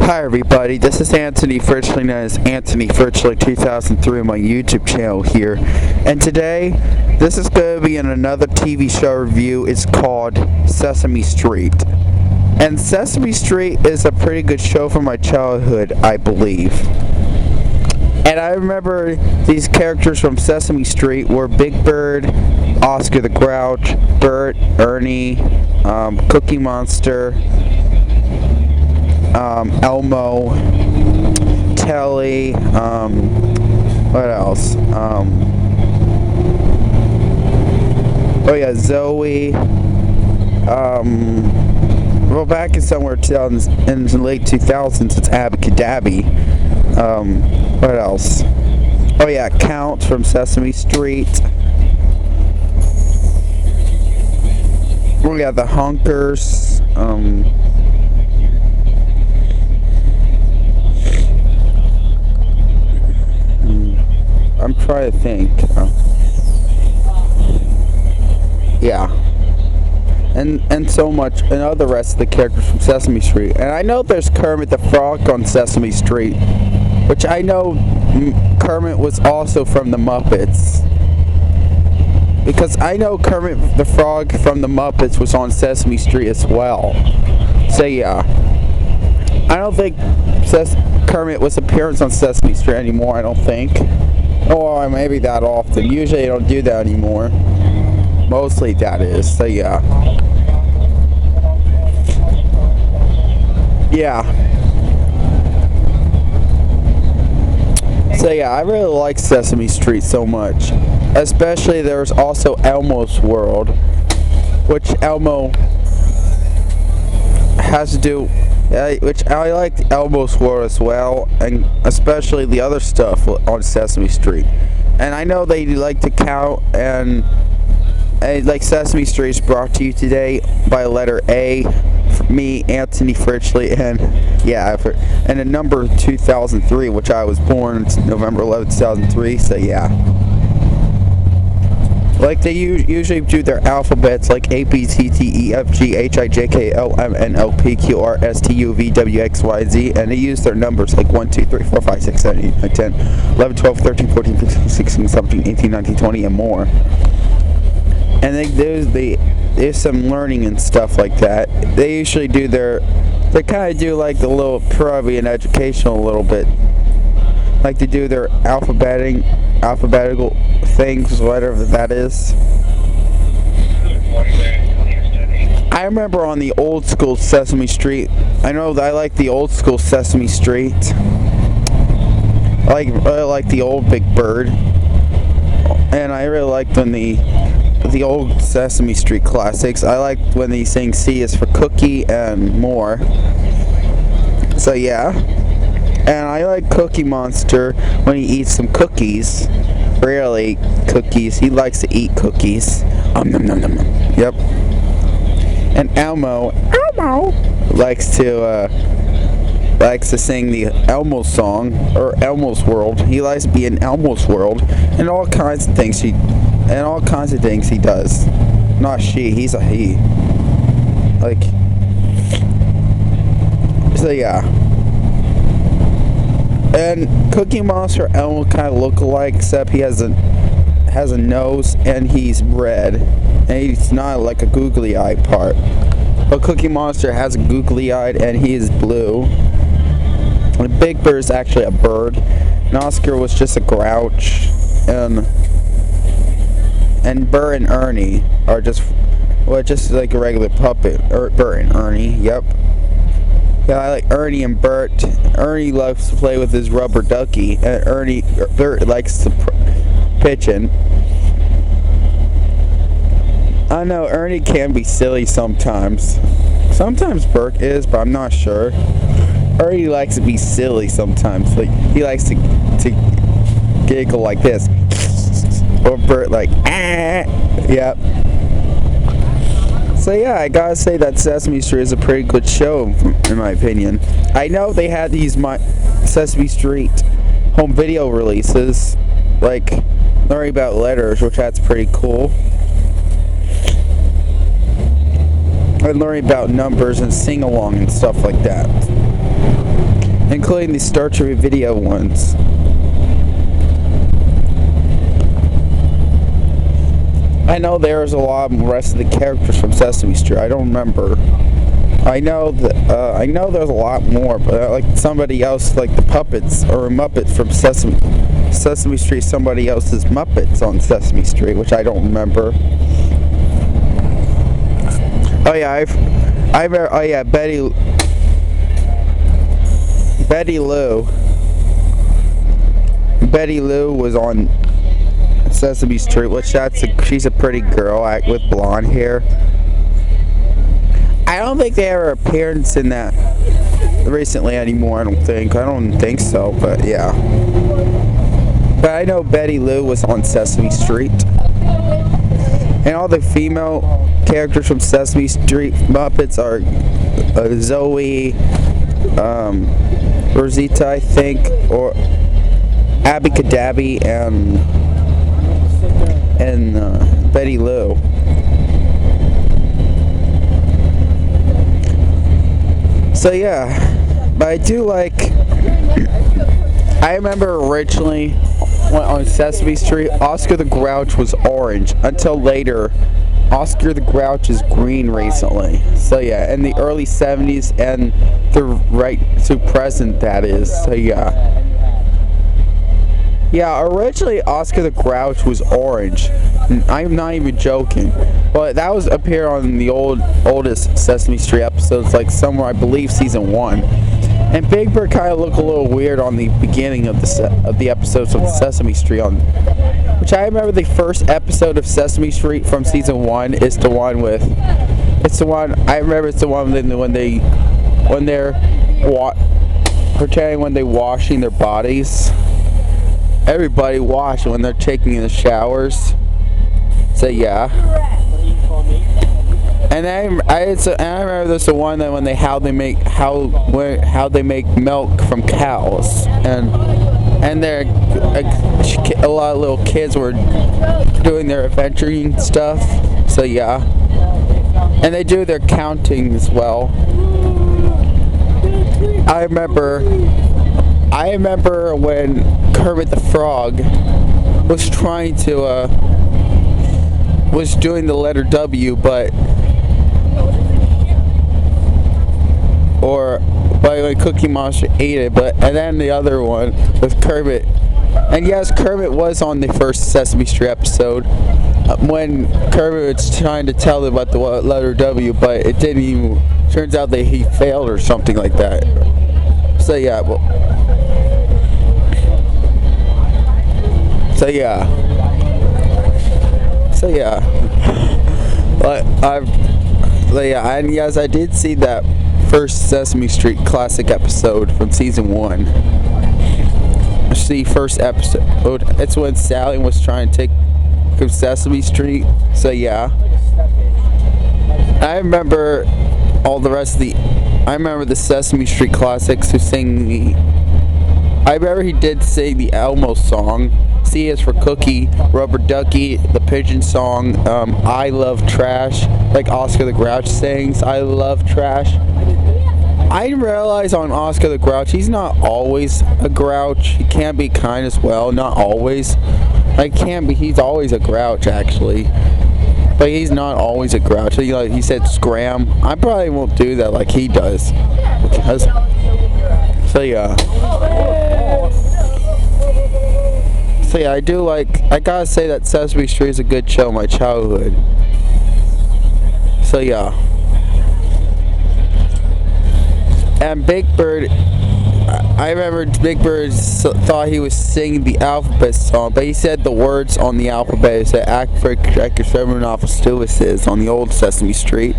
Hi everybody, this is Anthony Fritchley, known as Anthony Fritchley 2003 on my YouTube channel here. And today, this is going to be in another TV show review. It's called Sesame Street. And Sesame Street is a pretty good show from my childhood, I believe. And I remember these characters from Sesame Street were Big Bird, Oscar the Grouch, Bert, Ernie, Cookie Monster, Elmo, Telly, what else? Oh yeah, Zoe. Well, back in somewhere in the late 2000s, it's Abacadabby. What else? Oh yeah, Count from Sesame Street. Oh yeah, the Honkers. I'm trying to think. Yeah. And so much, and all the rest of the characters from Sesame Street. And I know there's Kermit the Frog on Sesame Street, which I know Kermit was also from the Muppets. Because I know Kermit the Frog from the Muppets was on Sesame Street as well. So yeah. I don't think Kermit was appearance on Sesame Street anymore, I don't think. Or maybe that often. Usually I don't do that anymore. Mostly that is. So yeah. Yeah. So yeah, I really like Sesame Street so much. Especially there's also Elmo's World, which Elmo has to do, which I like Elmo's World as well, and especially the other stuff on Sesame Street. And I know they like to count, and like Sesame Street is brought to you today by letter A, for me, Anthony Fritchley, and yeah, and the number 2003, which I was born November 11, 2003. So yeah. Like they usually do their alphabets like A, B, C, D, E, F, G, H, I, J, K, L, M, N, O, P, Q, R, S, T, U, V, W, X, Y, Z, and they use their numbers like 1, 2, 3, 4, 5, 6, 7, 8, 9, 10, 11, 12, 13, 14, 15, 16, 17, 18, 19, 20, and more. And there's some learning and stuff like that. They usually do they kind of do like the little probably and educational a little bit. Like they do their alphabetical things, whatever that is. I remember on the old school Sesame Street. I know that I like the old school Sesame Street. I like the old Big Bird, and I really liked when the old Sesame Street classics. I liked when they sing C is for Cookie and more. So yeah. And I like Cookie Monster when he eats some cookies. Really, cookies. He likes to eat cookies. Nom nom nom nom. Yep. And Elmo likes to sing the Elmo song, or Elmo's World. He likes to be in Elmo's World, and all kinds of things he does. Not she. He's a he. Like. So yeah. And Cookie Monster and Elmo kind of look alike, except he has a nose and he's red, and he's not like a googly eye part. But Cookie Monster has a googly eyed and he is blue. And Big Bird is actually a bird, and Oscar was just a grouch, and Bert and Ernie are just like a regular puppet. Bert and Ernie, yep. Yeah, I like Ernie and Bert. Ernie loves to play with his rubber ducky, and Bert likes to pitch in. I know Ernie can be silly sometimes. Sometimes Bert is, but I'm not sure. Ernie likes to be silly sometimes. Like he likes to giggle like this, or Bert like ah. Yep. So yeah, I gotta say that Sesame Street is a pretty good show, in my opinion. I know they had these Sesame Street home video releases, like learning about letters, which that's pretty cool. And learning about numbers and sing-along and stuff like that. including the Star Trek video ones. I know there's a lot of the rest of the characters from Sesame Street. I don't remember. I know there's a lot more, but like somebody else, like the puppets or Muppets from Sesame Street, somebody else's Muppets on Sesame Street, which I don't remember. Oh yeah, oh yeah, Betty Lou was on Sesame Street, which she's a pretty girl with blonde hair. I don't think they ever appearance in that recently anymore. I don't think so, but yeah. But I know Betty Lou was on Sesame Street, and all the female characters from Sesame Street Muppets are Zoe, Rosita, I think, or Abby Cadabby, and Betty Lou. So yeah, but I do like. I remember originally on Sesame Street, Oscar the Grouch was orange until later. Oscar the Grouch is green recently. So yeah, in the early 70s and the right to present, that is. So yeah. Yeah, originally Oscar the Grouch was orange. I'm not even joking. But that was appear on the oldest Sesame Street episodes, like somewhere I believe season 1. And Big Bird kind of looked a little weird on the beginning of the episodes of Sesame Street, which I remember the first episode of Sesame Street from season 1 is the one with. It's the one I remember. It's the one when they're pretending when they're washing their bodies. Everybody wash when they're taking the showers. So yeah. And I remember there's the one that when how they make milk from cows, and there a lot of little kids were doing their adventuring stuff. So yeah, and they do their counting as well. I remember when Kermit the Frog was trying to was doing the letter W, but when Cookie Monster ate it, and then the other one with Kermit. And yes, Kermit was on the first Sesame Street episode when Kermit was trying to tell them about the letter W, but it didn't even. Turns out that he failed or something like that. So yeah, So yeah, and yes, I did see that first Sesame Street classic episode from season 1. It's the first episode. It's when Sally was trying to take from Sesame Street. So yeah, I remember all the rest of I remember the Sesame Street classics who sing I remember he did sing the Elmo song. C is for Cookie, Rubber Ducky, the Pigeon song, I Love Trash, like Oscar the Grouch sings, I Love Trash. I realize on Oscar the Grouch, he's not always a grouch. He can be kind as well, not always. He's always a grouch actually. But he's not always a grouch. He said scram. I probably won't do that like he does. So yeah, I gotta say that Sesame Street is a good show in my childhood. So yeah. And Big Bird, I remember Big Bird thought he was singing the alphabet song, but he said the words on the alphabet. It said "Act for Stewasses" on the old Sesame Street.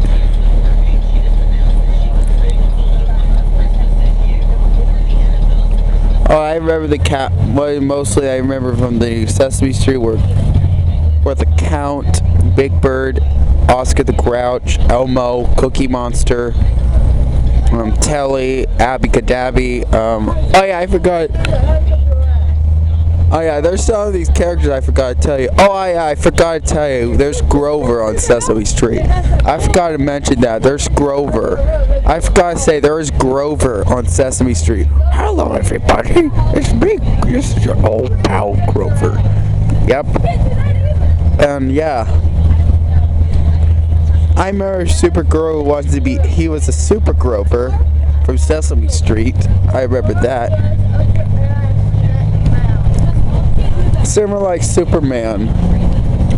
Oh, I remember the cat. Mostly, I remember from the Sesame Street were the Count, Big Bird, Oscar the Grouch, Elmo, Cookie Monster, Telly, Abby Cadabby. Oh yeah, I forgot. Oh yeah, there's some of these characters I forgot to tell you. Oh yeah, I forgot to tell you. There's Grover on Sesame Street. I forgot to mention that. There's Grover. I forgot to say there is Grover on Sesame Street. Hello everybody, it's me. This is your old pal Grover. Yep. And yeah, I remember Supergirl wanted to be. He was a Super Grover from Sesame Street. I remember that. Similar like Superman,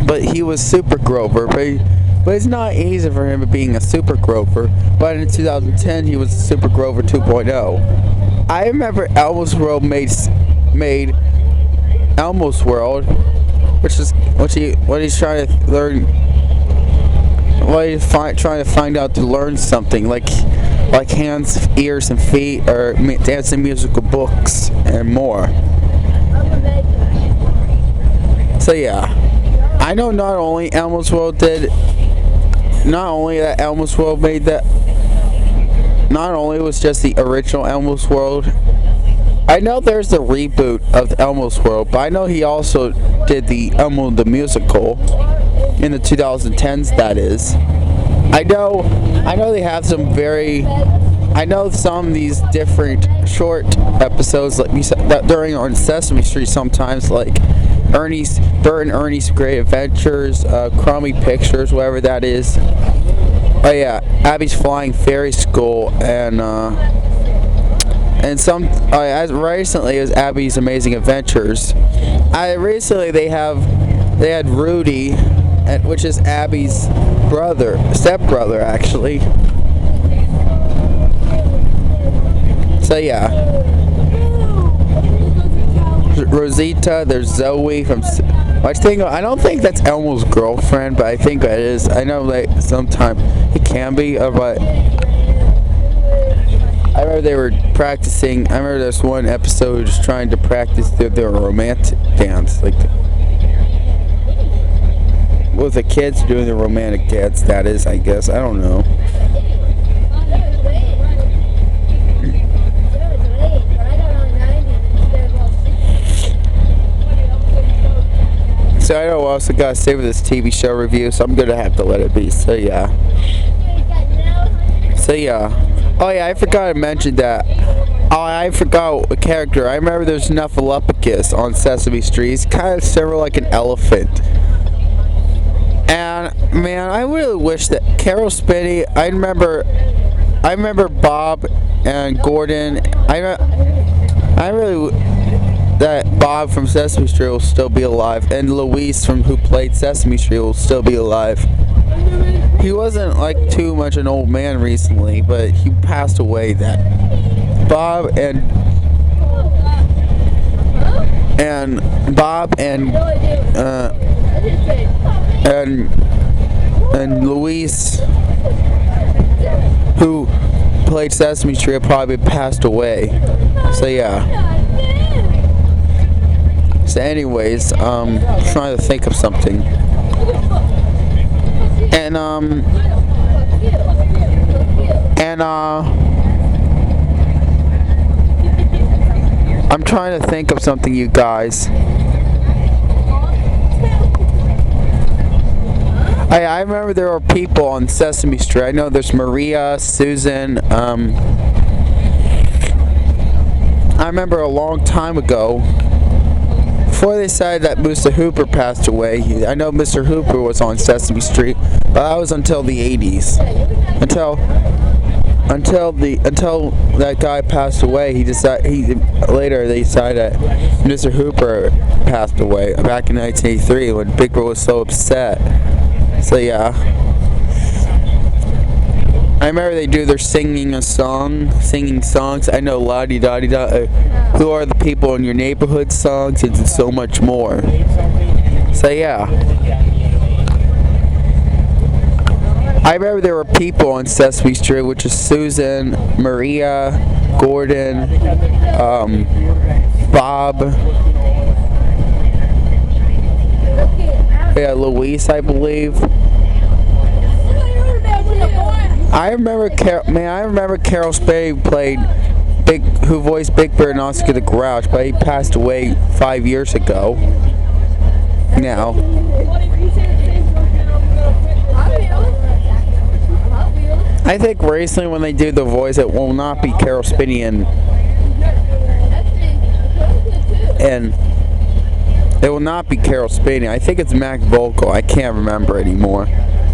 but he was Super Grover. But it's not easy for him being a Super Grover. But in 2010, he was Super Grover 2.0. I remember Elmo's World made Elmo's World, which is what he's trying to learn. What he's trying to find out to learn something like hands, ears, and feet, or dancing musical books and more. So yeah, I know not only Elmo's World did, not only that Elmo's World made that, not only it was just the original Elmo's World. I know there's the reboot of the Elmo's World, but I know he also did the Elmo the Musical in the 2010s. That is, I know they have some very. I know some of these different short episodes, like we said, that during on Sesame Street sometimes, like Bert and Ernie's Great Adventures, Crummy Pictures, whatever that is. Oh yeah, Abby's Flying Fairy School, and some as recently as Abby's Amazing Adventures. Recently they had Rudy, which is Abby's stepbrother actually. So yeah, Rosita. There's Zoe from. I don't think that's Elmo's girlfriend, but I think that is. I know that sometimes it can be, but I remember they were practicing. I remember there's one episode just trying to practice their romantic dance, like with the kids doing the romantic dance. That is, I guess. I don't know. So I know I also gotta say for this TV show review, so I'm gonna have to let it be. So yeah. Oh yeah, I forgot to mention that. Oh, I forgot a character. I remember there's Snuffleupagus on Sesame Street. He's kind of similar like an elephant. And man, I really wish that Carol Spinney. I remember Bob and Gordon. I really that Bob from Sesame Street will still be alive, and Luis who played Sesame Street will still be alive. He wasn't like too much an old man recently, but he passed away. That Bob and Luis, who played Sesame Street, probably passed away. So yeah. So anyways, trying to think of something. And I'm trying to think of something, you guys. I remember there were people on Sesame Street. I know there's Maria, Susan. I remember a long time ago, before they decided that Mr. Hooper passed away. I know Mr. Hooper was on Sesame Street, but that was until the 80s. Until that guy passed away, later they decided that Mr. Hooper passed away back in 1983 when Big Bird was so upset. So yeah, I remember they do their singing songs. I know La Di Da Di Da, Who Are the People in Your Neighborhood songs, and so much more. So yeah, I remember there were people on Sesame Street, which is Susan, Maria, Gordon, Bob, yeah, Luis, I believe. I remember Carol Spinney who voiced Big Bird and Oscar the Grouch, but he passed away 5 years ago. Now, I think recently when they do the voice, it will not be Carol Spinney and it will not be Carol Spinney. I think it's Mac Vocal. I can't remember anymore.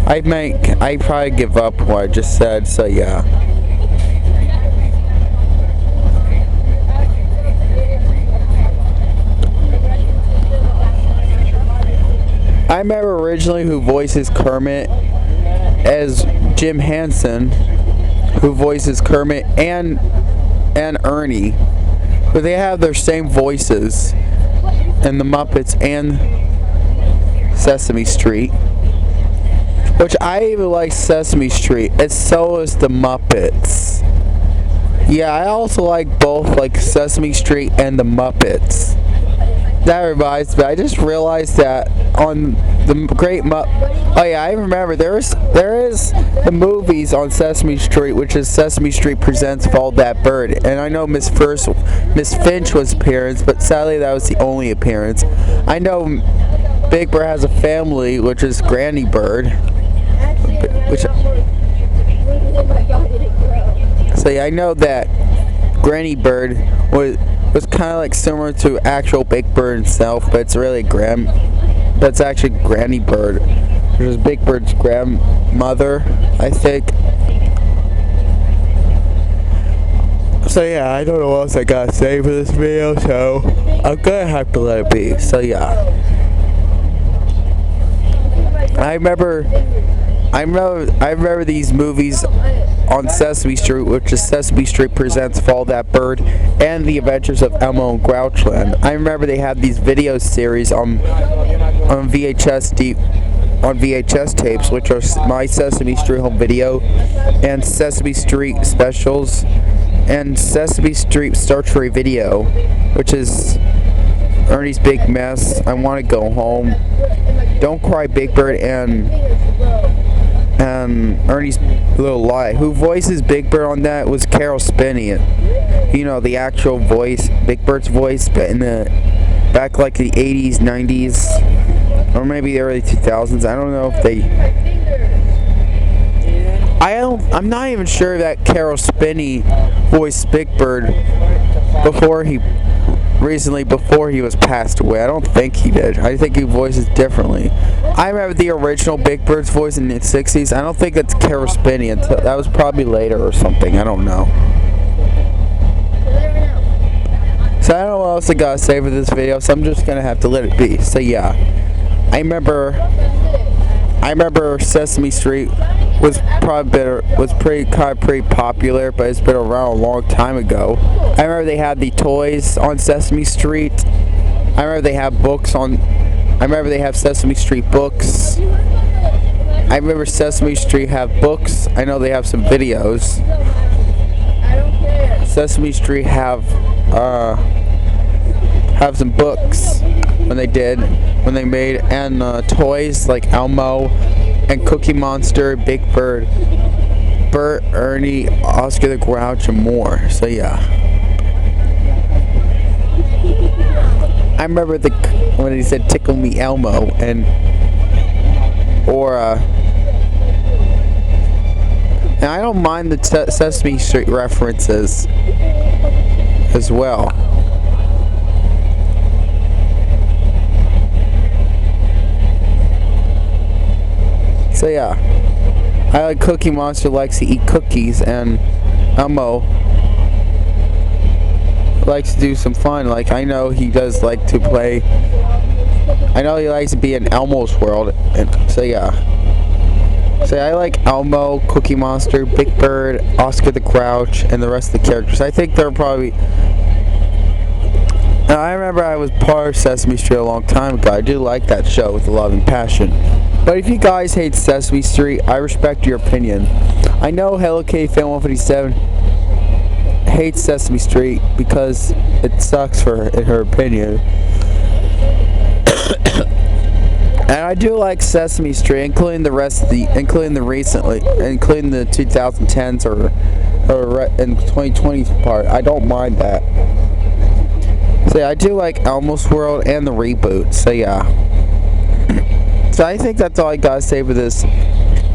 I probably give up what I just said. So yeah. I remember originally who voices Kermit as Jim Henson, who voices Kermit and Ernie, but they have their same voices in the Muppets and Sesame Street, which I even like Sesame Street, and so is the Muppets. Yeah, I also like both, like Sesame Street and the Muppets. That reminds me, I just realized that on the Great oh yeah, I remember there is the movies on Sesame Street, which is Sesame Street Presents Follow That Bird, and I know Miss Finch was appearance, but sadly that was the only appearance. I know Big Bird Has a Family, which is Granny Bird, so yeah, I know that Granny Bird was kind of like similar to actual Big Bird himself, but it's really that's actually Granny Bird, which is Big Bird's grandmother, I think. So yeah, I don't know what else I gotta say for this video, so I'm gonna have to let it be. So yeah, I remember these movies on Sesame Street, which is Sesame Street Presents Follow That Bird and The Adventures of Elmo and Grouchland. I remember they had these video series on VHS tapes, which are My Sesame Street Home Video and Sesame Street Specials and Sesame Street Star Trek Video, which is Ernie's Big Mess, I Want to Go Home, Don't Cry Big Bird, and Ernie's Little Lie. Who voices Big Bird on that was Carol Spinney. You know, the actual voice, Big Bird's voice, but back like the 80s, 90s, or maybe the early 2000s. I don't know if I'm not even sure that Carol Spinney voiced Big Bird before he was passed away. I don't think he did. I think he voices differently. I remember the original Big Bird's voice in the 60s. I don't think that's Carol Spinney. That was probably later or something. I don't know. So I don't know what else I gotta say for this video, so I'm just gonna have to let it be. So yeah, I remember Sesame Street was pretty popular, but it's been around a long time ago. I remember they had the toys on Sesame Street. I remember they have Sesame Street books. I remember Sesame Street have books. I know they have some videos. Sesame Street have some books when they made, and toys like Elmo and Cookie Monster, Big Bird, Bert, Ernie, Oscar the Grouch, and more. So yeah, I remember when he said "Tickle Me Elmo" and I don't mind the Sesame Street references as well. So yeah, I like Cookie Monster likes to eat cookies, and Elmo likes to do some fun. Like, I know he does like to play. I know he likes to be in Elmo's world, and so yeah. So I like Elmo, Cookie Monster, Big Bird, Oscar the Grouch, and the rest of the characters. I think they're probably. Now, I remember I was part of Sesame Street a long time ago. I do like that show with a love and passion. But if you guys hate Sesame Street, I respect your opinion. I know Hello Kitty Fan 157 hates Sesame Street because it sucks in her opinion. And I do like Sesame Street, including the 2010s or or in 2020 part. I don't mind that. So yeah, I do like Elmo's World and the reboot. So yeah. So I think that's all I gotta say for this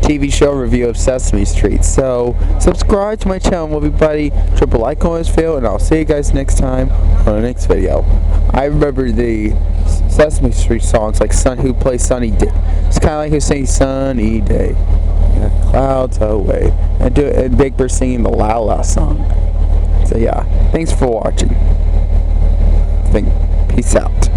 TV show review of Sesame Street. So subscribe to my channel, everybody. Triple like on this video, and I'll see you guys next time on the next video. I remember the Sesame Street songs like Who Plays Sunny Day. It's kind of like who sings Sunny Day, clouds away, and Big Bird singing the La La song. So yeah, thanks for watching. Peace out.